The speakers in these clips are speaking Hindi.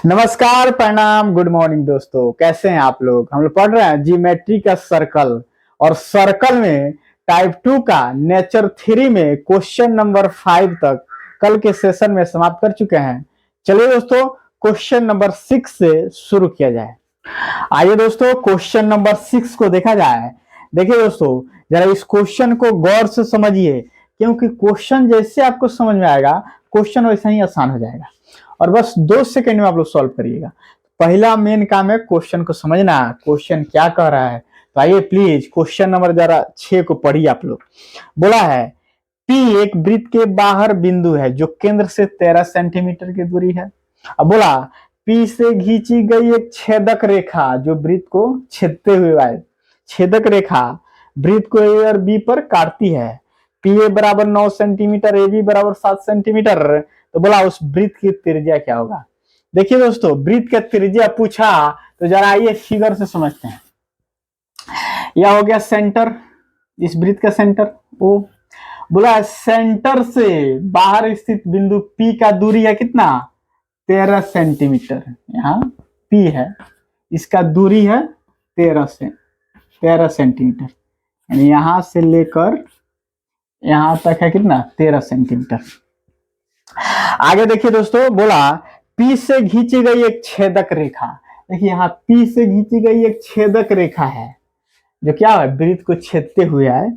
नमस्कार, प्रणाम, गुड मॉर्निंग दोस्तों। कैसे हैं आप लोग? हम लोग पढ़ रहे हैं ज्योमेट्री का सर्कल और सर्कल में टाइप 2 का नेचर 3 में क्वेश्चन नंबर 5 तक कल के सेशन में समाप्त कर चुके हैं। चलिए दोस्तों, क्वेश्चन नंबर 6 से शुरू किया जाए। आइए दोस्तों, क्वेश्चन नंबर 6 को देखा जाए। देखिए दोस्तों, जरा इस क्वेश्चन को गौर से समझिए, क्योंकि क्वेश्चन जैसे आपको समझ में आएगा क्वेश्चन वैसा ही आसान हो जाएगा। और बस 2 सेकंड में आप लोग सॉल्व करिएगा। पहला मेन काम है क्वेश्चन को समझना, क्वेश्चन क्या कह रहा है। तो आइए प्लीज क्वेश्चन नंबर जरा 6 को पढ़िए आप लोग। बोला है P एक वृत्त के बाहर बिंदु है जो केंद्र से 13 सेंटीमीटर की दूरी है। अब बोला P से खींची गई एक छेदक रेखा जो वृत्त को छेदते हुए आए। छेदक रेखा वृत्त को A और B पर काटती है। PA बराबर 9 सेंटीमीटर, AB बराबर 7 सेंटीमीटर। तो बोला उस वृत्त की त्रिज्या क्या होगा। देखिए दोस्तों, वृत्त का त्रिज्या पूछा तो जरा आइए फिगर से समझते हैं। यह हो गया सेंटर, इस वृत्त का सेंटर O। बोला सेंटर से बाहर स्थित बिंदु P का दूरी है कितना? 13 सेंटीमीटर। यहाँ P है, इसका दूरी है 13 सेंटीमीटर, यानी यहां से लेकर यहां तक है कितना? 13 सेंटीमीटर। आगे देखिए दोस्तों, बोला P से खींची गई एक छेदक रेखा। देखिए यहाँ P से खींची गई एक छेदक रेखा है जो क्या है, वृत्त को छेदते हुए है।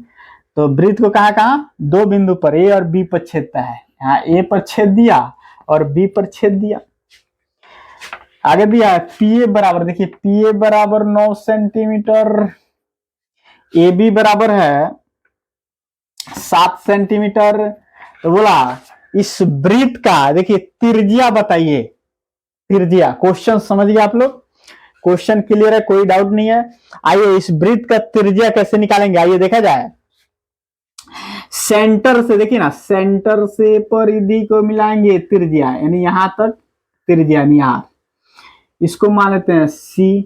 तो वृत्त को कहाँ दो बिंदु पर A और B पर छेदता है। यहाँ A पर छेद दिया और B पर छेद दिया। आगे दिया PA बराबर, देखिए PA बराबर 9 सेंटीमीटर, AB बराबर है 7 सेंटीमीटर। तो बोला इस वृत्त का देखिए त्रिज्या बताइए। त्रिज्या क्वेश्चन समझ गए आप लोग? क्वेश्चन क्लियर है, कोई डाउट नहीं है। आइए इस वृत्त का त्रिज्या कैसे निकालेंगे, आइए देखा जाए। सेंटर से देखिए ना, सेंटर से परिधि को मिलाएंगे त्रिज्या, यानी यहां तक त्रिज्या, यहाँ इसको मान लेते हैं C।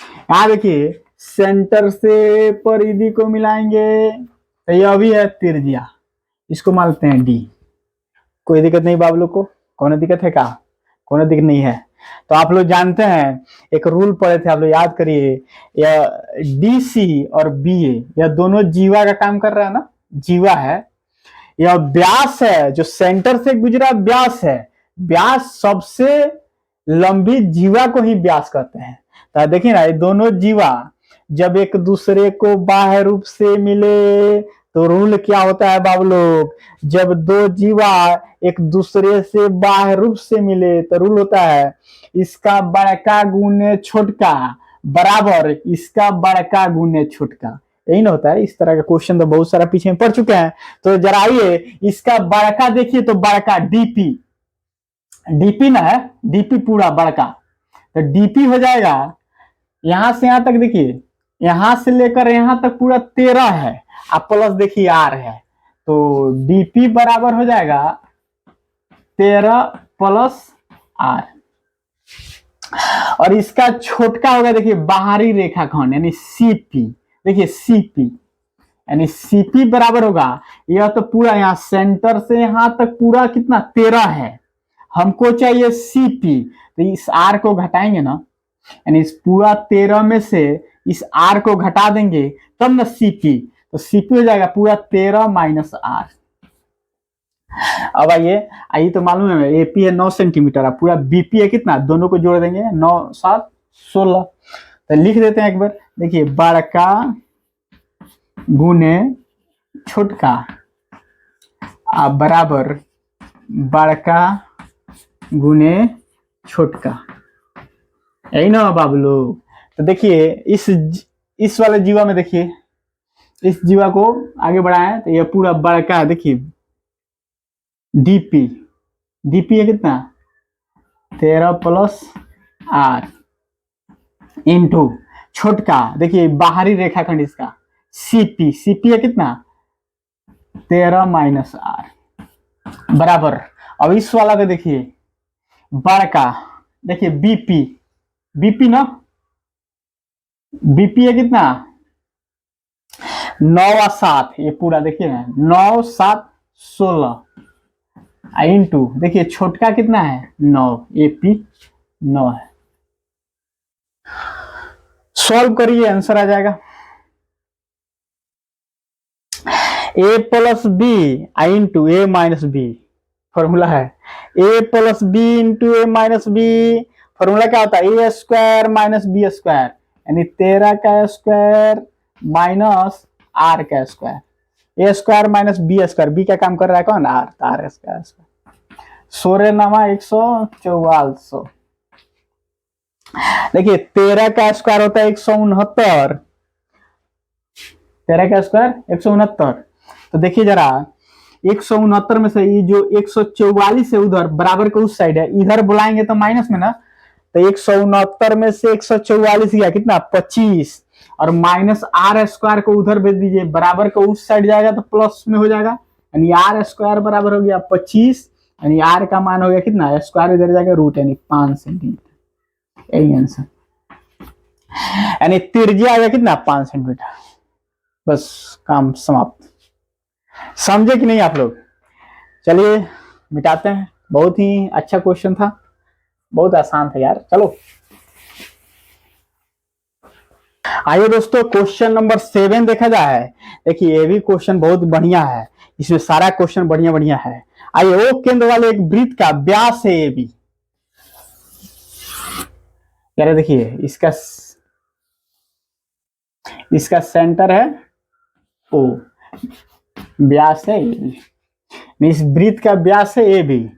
यहां देखिए सेंटर से परिधि को मिलाएंगे तो यह भी है त्रिज्या, इसको मान लेते हैं D। कोई दिक्कत नहीं बाबू लोग को? कौन दिक्कत है? क्या कौन दिक्कत नहीं है? तो आप लोग जानते हैं, एक रूल पढ़े थे, आप लोग याद करिए। यह DC और BA यह दोनों जीवा का काम कर रहा है ना, जीवा है। यह व्यास है जो सेंटर से गुजरा, व्यास है। व्यास सबसे लंबी जीवा को ही व्यास कहते हैं। तो देखिए ना, ये दोनों जीवा जब एक दूसरे को बाह्य रूप से मिले तो रूल क्या होता है बाबू लोग? जब दो जीवा एक दूसरे से बाह्य रूप से मिले तो रूल होता है इसका बड़का गुने छोटका बराबर इसका बड़का गुने छोटका। यही ना होता है। इस तरह का क्वेश्चन तो बहुत सारा पीछे में पढ़ चुके हैं। तो जरा आइए इसका बड़का देखिए, तो बड़का डीपी ना है, डीपी पूरा बड़का, तो डीपी हो जाएगा यहां से यहां तक, देखिए यहां से लेकर यहां तक पूरा 13 है, आप प्लस देखिए R है, तो डीपी बराबर हो जाएगा 13 प्लस R। और इसका छोटका होगा देखिए बाहरी रेखाखंड यानी CP। देखिए CP यानी CP बराबर होगा, यह तो पूरा यहाँ सेंटर से यहां तक पूरा कितना 13 है, हमको चाहिए CP। तो इस R को घटाएंगे ना, यानी इस पूरा 13 में से इस R को घटा देंगे तब ना CP, तो CP हो जाएगा पूरा 13 माइनस R। अब आइए तो मालूम है AP है 9 सेंटीमीटर, अब पूरा BP है कितना, दोनों को जोड़ देंगे 9 7 16। तो लिख देते हैं एक बार, देखिए बड़का गुने छोटका बराबर बड़का गुने छोटका। यही ना बाबू लोग? तो देखिए इस वाले जीवा में, देखिए इस जीवा को आगे बढ़ाएं तो यह पूरा बड़का है, देखिए डीपी है कितना 13 प्लस R इंटू छोटका, देखिए बाहरी रेखाखंड इसका CP है कितना 13 माइनस R बराबर। अब इस वाला को देखिए बड़का, देखिए BP ना, BP है कितना 9 और 7, ये पूरा देखिए ना 9 7 16 इंटू देखिए छोटका कितना है 9 AP 9 है। सॉल्व करिए, आंसर आ जाएगा a plus B into A minus B. Formula है a plus B into A minus B. Formula क्या होता है? A square minus B square, यानी 13 का स्क्वायर माइनस आर का square. A square minus B square, B का काम कर रहा है कौन? R, R square. सोरे नामा 144। देखिए 13 का स्क्वायर होता है 169, 13 का स्क्वायर 169। तो देखिए जरा 169 में से ये जो 144 है उधर बराबर के उस साइड है, इधर बुलाएंगे तो माइनस में ना, तो 169 में से 144 गया कितना? 25, और माइनस आर स्क्वायर को उधर भेज दीजिए, बराबर को उस साइड जाएगा तो प्लस में हो जाएगा, यानी आर स्क्वायर बराबर हो गया 25, यानी आर का मान हो गया कितना? स्क्वायर इधर जाएगा रूट, यानी 5 सेंटीमीटर। यही आंसर, यानी त्रिज्या आ गया कितना? 5 सेंटीमीटर। बस काम समाप्त। समझे कि नहीं आप लोग? चलिए मिटाते हैं। बहुत ही अच्छा क्वेश्चन था, बहुत आसान था यार। चलो आइए दोस्तों, क्वेश्चन नंबर 7 देखा जाए। देखिए ये भी क्वेश्चन बहुत बढ़िया है, इसमें सारा क्वेश्चन बढ़िया बढ़िया है। आइए, ओ केंद्र वाले एक वृत्त का व्यास है ए बी। यार देखिए इसका सेंटर है ओ, व्यास है ए बी, इस वृत्त का व्यास है ए बी।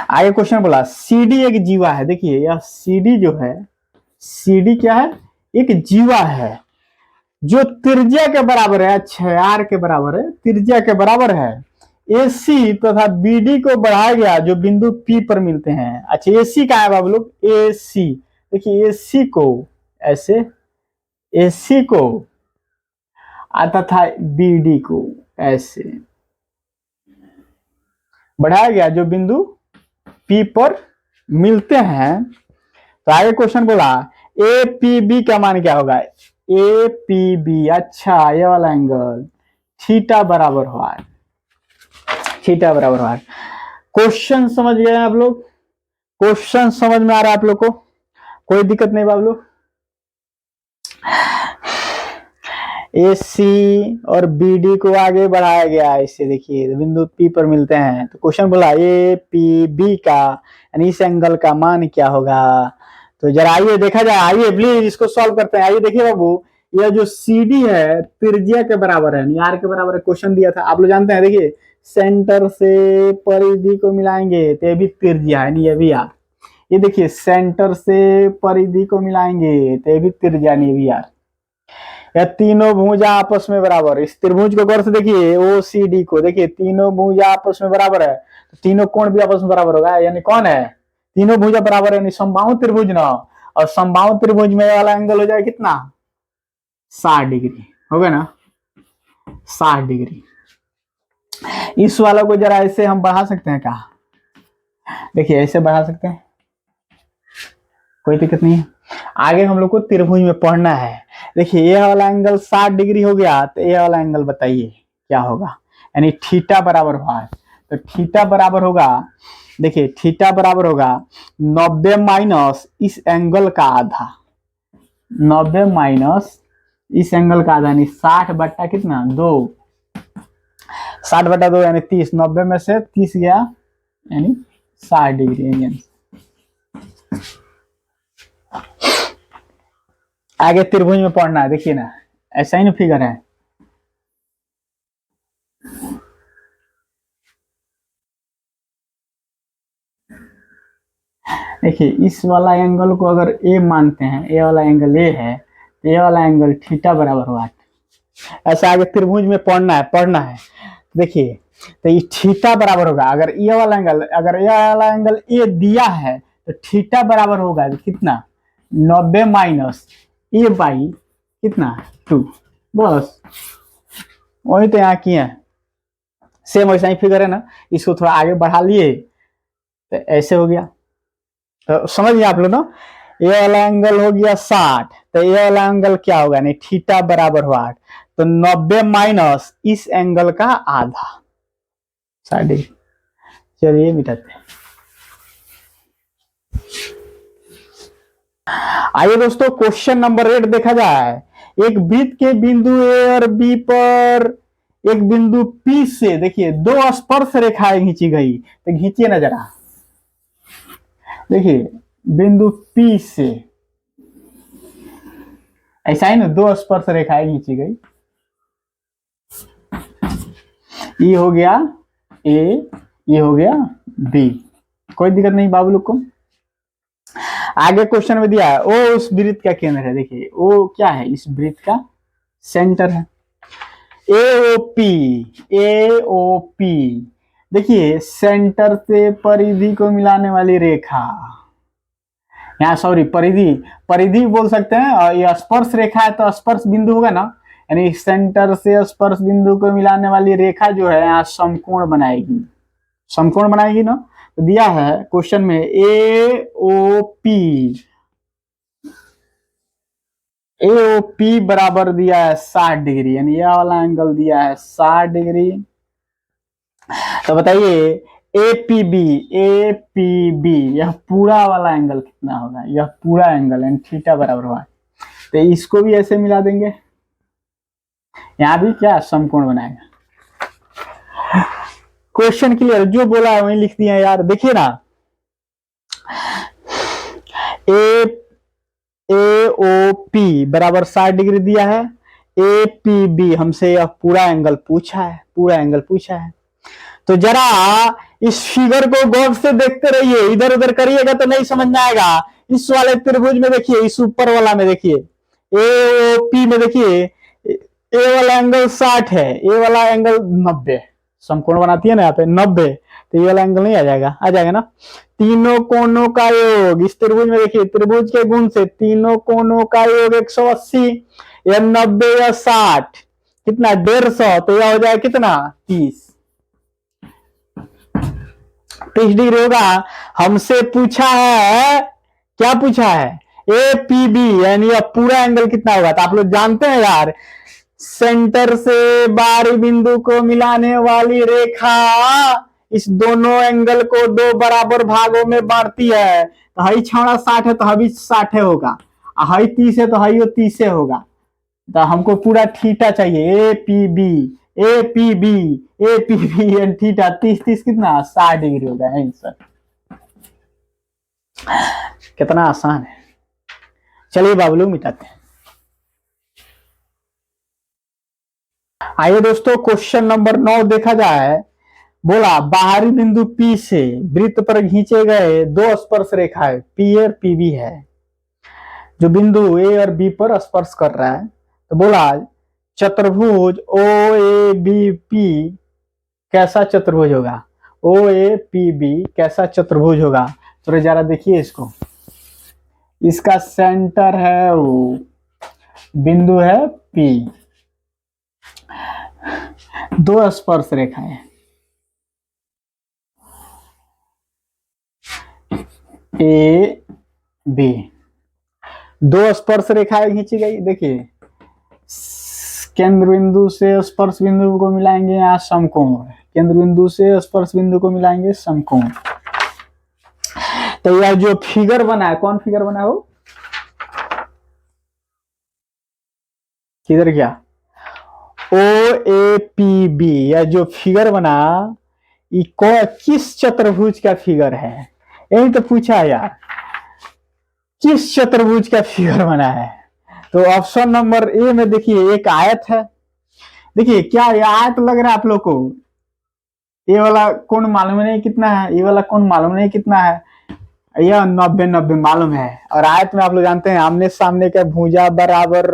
आगे क्वेश्चन बोला सी डी एक जीवा है। देखिए यह सी डी जो है, सी डी क्या है? एक जीवा है जो त्रिज्या के बराबर है। अच्छा, आर के बराबर है, त्रिज्या के बराबर है। AC तथा BD को बढ़ाया गया जो बिंदु P पर मिलते हैं। अच्छा AC का है बाबू लोग, AC। देखिए AC को ऐसे, AC को आता था BD को ऐसे बढ़ाया गया जो बिंदु P पर मिलते हैं। तो आगे क्वेश्चन बोला APB का मान क्या होगा? APB, अच्छा ये वाला एंगल थीटा बराबर हुआ है, थीटा बराबर हुआ है। क्वेश्चन समझ गए आप लोग? क्वेश्चन समझ में आ रहा है आप लोग को? कोई दिक्कत नहीं बाबू लोग? AC और BD को आगे बढ़ाया गया इसे, देखिए बिंदु P पर मिलते हैं। तो क्वेश्चन बोला APB का यानी इस एंगल का मान क्या होगा? तो जरा आइए देखा जाए, आइए प्लीज इसको सॉल्व करते हैं। आइए देखिए बाबू, यह जो CD है त्रिज्या के बराबर है, आर के बराबर है। क्वेश्चन दिया था आप लोग जानते हैं। देखिए सेंटर से परिधि को मिलाएंगे तो ये भी त्रिज्या है, ये भी आर। ये देखिए सेंटर से परिधि को मिलाएंगे तो ये भी त्रिज्या, ये भी आर। या तीनों भुजा आपस में बराबर, इस त्रिभुज को गौर से देखिए, OCD को देखिए, तीनों भुजा आपस में बराबर है तो तीनों कोण भी आपस में बराबर होगा। यानी कौन है? तीनों भुजा बराबर है, यानी समबाहु त्रिभुज ना। और समबाहु त्रिभुज में वाला एंगल हो जाए कितना? 60 डिग्री हो गया ना, 60 डिग्री। इस वाला को जरा ऐसे हम बढ़ा सकते हैं क्या? देखिए ऐसे बढ़ा सकते हैं, कोई दिक्कत नहीं है। आगे हम लोग को त्रिभुज में पढ़ना है। देखिए ये वाला एंगल 60 डिग्री हो गया, तो ये वाला एंगल बताइए क्या होगा? यानी थीटा बराबर हुआ है, तो थीटा बराबर होगा, देखिए थीटा बराबर होगा 90 माइनस इस एंगल का आधा, 90 माइनस इस एंगल का आधा, यानी 60 बट्टा कितना? 2, 60 बट्टा 2 यानी 30। 90 में से 30 गया यानी 60 डिग्री। आगे त्रिभुज में पढ़ना है, देखिए ना ऐसा ही ना फिगर है। देखिए इस वाला एंगल को अगर ए मानते हैं, ए वाला एंगल ए है, तो ये वाला एंगल थीटा बराबर हुआ। ऐसा आगे त्रिभुज में पढ़ना है। देखिए तो ये थीटा बराबर होगा, अगर ये वाला एंगल ए दिया है तो थीटा बराबर होगा कितना? 90 माइनस ए बाई कितना? 2। बस वही तो यहाँ किए हैं, सेम वैसा ही फिगर है ना। इसको थोड़ा आगे बढ़ा लिए तो ऐसे हो गया। तो समझ गए आप लोग ना? ये वाला एंगल हो गया 60, तो ये वाला एंगल क्या होगा? नहीं थीटा बराबर हुआ, तो 90 माइनस इस एंगल का आधा, 60 डिग्री। चलिए मिटाते हैं। आइए दोस्तों क्वेश्चन नंबर 8 देखा जाए। एक वृत्त के बिंदु ए और बी पर एक बिंदु पी से देखिए दो स्पर्श रेखाएं खींची गई, तो खींचिए ना जरा। देखिए बिंदु पी से ऐसा ही ना दो स्पर्श रेखाएं खींची गई। ये हो गया ए, ये हो गया बी, कोई दिक्कत नहीं बाबू लोग को। आगे क्वेश्चन में दिया है ओ उस वृत्त का केंद्र है। देखिए ओ क्या है, इस वृत्त का सेंटर है। एओपी, एओपी देखिए सेंटर से परिधि को मिलाने वाली रेखा, यहाँ सॉरी परिधि, परिधि बोल सकते हैं। और ये स्पर्श रेखा है तो स्पर्श बिंदु होगा ना, यानी सेंटर से स्पर्श बिंदु को मिलाने वाली रेखा जो है यहाँ समकोण बनाएगी, समकोण बनाएगी ना। तो दिया है क्वेश्चन में एओपी, एओपी बराबर दिया है 60 डिग्री, यानी यह वाला एंगल दिया है 60 डिग्री। तो बताइए एपीबी, एपीबी यह पूरा वाला एंगल कितना होगा, यह पूरा एंगल यानी थीटा बराबर हुआ। तो इसको भी ऐसे मिला देंगे, यहां भी क्या समकोण बनाएगा। क्वेश्चन क्लियर, जो बोला है वही लिख दिया यार। देखिए ना ए ओ पी बराबर 60 डिग्री दिया है, ए पी बी हमसे यह पूरा एंगल पूछा है, पूरा एंगल पूछा है। तो जरा इस फिगर को गौर से देखते रहिए, इधर उधर करिएगा तो नहीं समझ में आएगा। इस वाले त्रिभुज में देखिए, इस ऊपर वाला में देखिए ए ओ पी में देखिए ए वाला एंगल 60 है, ए वाला एंगल 90, समकोण बनाती है ना यहाँ पे 90, तो ये वाला एंगल नहीं आ जाएगा, आ जाएगा ना। तीनों कोणों का योग इस त्रिभुज में देखिए, त्रिभुज के गुण से तीनों कोणों का योग 180, या 90 या 60 कितना 150, तो यह हो जाएगा कितना 30, 30 डिग्री होगा। हमसे पूछा है, क्या पूछा है, ए पी बी, यानी यह पूरा एंगल कितना होगा। तो आप लोग जानते हैं यार, सेंटर से बाहरी बिंदु को मिलाने वाली रेखा इस दोनों एंगल को दो बराबर भागों में बांटती है। तो हई छाड़ा 60 है तो हभी 60 होगा, हई 30 है तो हई 30 होगा। तो हमको पूरा थीटा चाहिए, A P B, A P B, A P B and theta 30 कितना 60 डिग्री होगा आंसर। कितना आसान है। चलिए बाबू लोग मिटाते हैं। आइए दोस्तों क्वेश्चन नंबर 9 देखा जाए। बोला बाहरी बिंदु P से वृत्त पर खींचे गए दो स्पर्श रेखाएं P और PB है, जो बिंदु A और B पर स्पर्श कर रहा है। तो बोला चतुर्भुज OABP कैसा चतुर्भुज होगा, OAPB कैसा चतुर्भुज होगा। तो जरा देखिए इसको, इसका सेंटर है O, बिंदु है P, दो स्पर्श रेखाएं ए बी, दो स्पर्श रेखाएं खींची गई। देखिए केंद्र बिंदु से स्पर्श बिंदु को मिलाएंगे यहाँ समकोण, केंद्र बिंदु से स्पर्श बिंदु को मिलाएंगे समकोण। तो यह जो फिगर बना है, कौन फिगर बना हो, किधर गया, OAPB, यह जो फिगर बना ये किस चतुर्भुज का फिगर है, यही तो पूछा यार, किस चतुर्भुज का फिगर बना है। तो ऑप्शन नंबर ए में देखिए एक आयत है। देखिए क्या ये आयत लग रहा है आप लोग को, ये वाला कोण मालूम नहीं कितना है, ये वाला कोण मालूम नहीं कितना है, यह 90-90 मालूम है। और आयत में आप लोग जानते हैं आमने सामने का भुजा बराबर,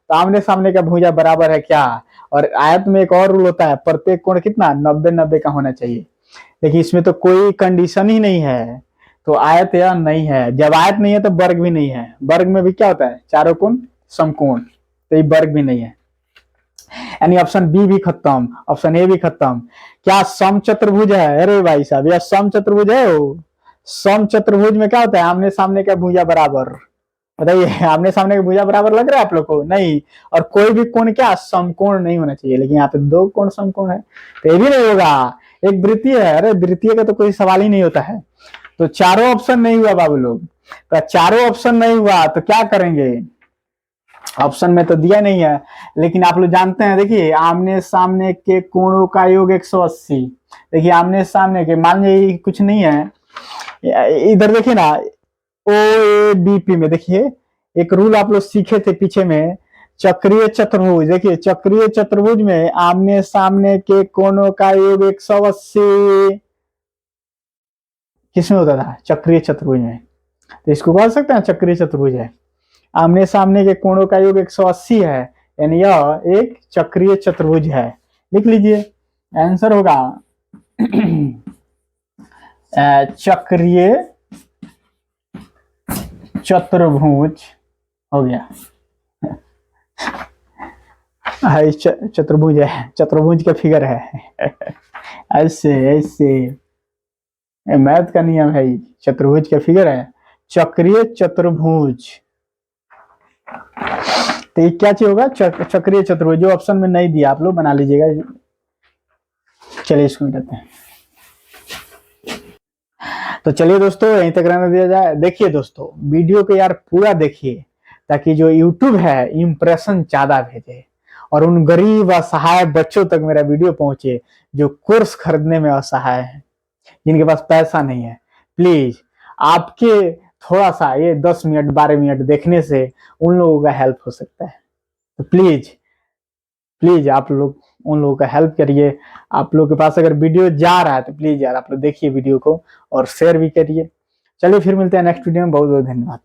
तो आमने सामने का भुजा बराबर है क्या। और आयत में एक और रूल होता है, प्रत्येक कोण कितना 90-90 का होना चाहिए। देखिए इसमें तो कोई कंडीशन ही नहीं है, तो आयत यह नहीं है। जब आयत नहीं है तो वर्ग भी नहीं है, वर्ग में भी क्या होता है चारों कोण समकोण, तो ये वर्ग भी नहीं है, यानी ऑप्शन बी भी खत्म, ऑप्शन ए भी खत्म। क्या सम चतुर्भुज है, अरे भाई साहब यह सम चतुर्भुज है। वो सम चतुर्भुज में क्या होता है, आमने सामने का भुजा बराबर, बताइए आमने सामने का भुजा बराबर लग रहा है आप लोग को, नहीं। और कोई भी कोण क्या समकोण नहीं होना चाहिए, लेकिन यहाँ पे दो कोण समकोण है, तो ये भी नहीं होगा। एक वृत्तीय है, अरे वृत्तीय का तो कोई सवाल ही नहीं होता है। तो चारों ऑप्शन नहीं हुआ बाबू लोग। तो चारों ऑप्शन नहीं हुआ तो क्या करेंगे, ऑप्शन में तो दिया नहीं है, लेकिन आप लोग जानते हैं। देखिए आमने सामने के कोणों का योग 180। देखिए आमने सामने के, मान लीजिए कुछ नहीं है, इधर देखिए ना, ओ ए बी पी में देखिए एक रूल आप लोग सीखे थे पीछे में, चक्रीय चतुर्भुज। देखिए चक्रीय चतुर्भुज में आमने सामने के कोणों का योग 180 किसमें होता था, चक्रीय चतुर्भुज में। तो इसको बोल सकते हैं चक्रीय चतुर्भुज है। आमने सामने के कोणों का योग 180 है, यानी यह एक चक्रीय चतुर्भुज है। लिख लीजिए, आंसर होगा चक्रीय चतुर्भुज हो गया। चतुर्भुज है, चतुर्भुज का फिगर है। ऐसे ऐसे मैथ का नियम है, चतुर्भुज का फिगर है, चक्रीय चतुर्भुज। तो ये क्या चीज होगा, चक्रीय चतुर्भुज। जो ऑप्शन में नहीं दिया आप लोग बना लीजिएगा। चलिए इसको मिटाते हैं। तो चलिए दोस्तों यहीं तक रहने दिया जाए। देखिए दोस्तों वीडियो को यार पूरा देखिए, ताकि जो यूट्यूब है इंप्रेशन ज्यादा भेजे और उन गरीब असहाय बच्चों तक मेरा वीडियो पहुंचे जो कोर्स खरीदने में असहाय है, जिनके पास पैसा नहीं है। प्लीज आपके थोड़ा सा ये 10 मिनट 12 मिनट देखने से उन लोगों का हेल्प हो सकता है। तो प्लीज प्लीज आप लोग उन लोगों का हेल्प करिए। आप लोग के पास अगर वीडियो जा रहा है तो प्लीज यार आप लोग देखिए वीडियो को और शेयर भी करिए। चलिए फिर मिलते हैं नेक्स्ट वीडियो में। बहुत बहुत धन्यवाद।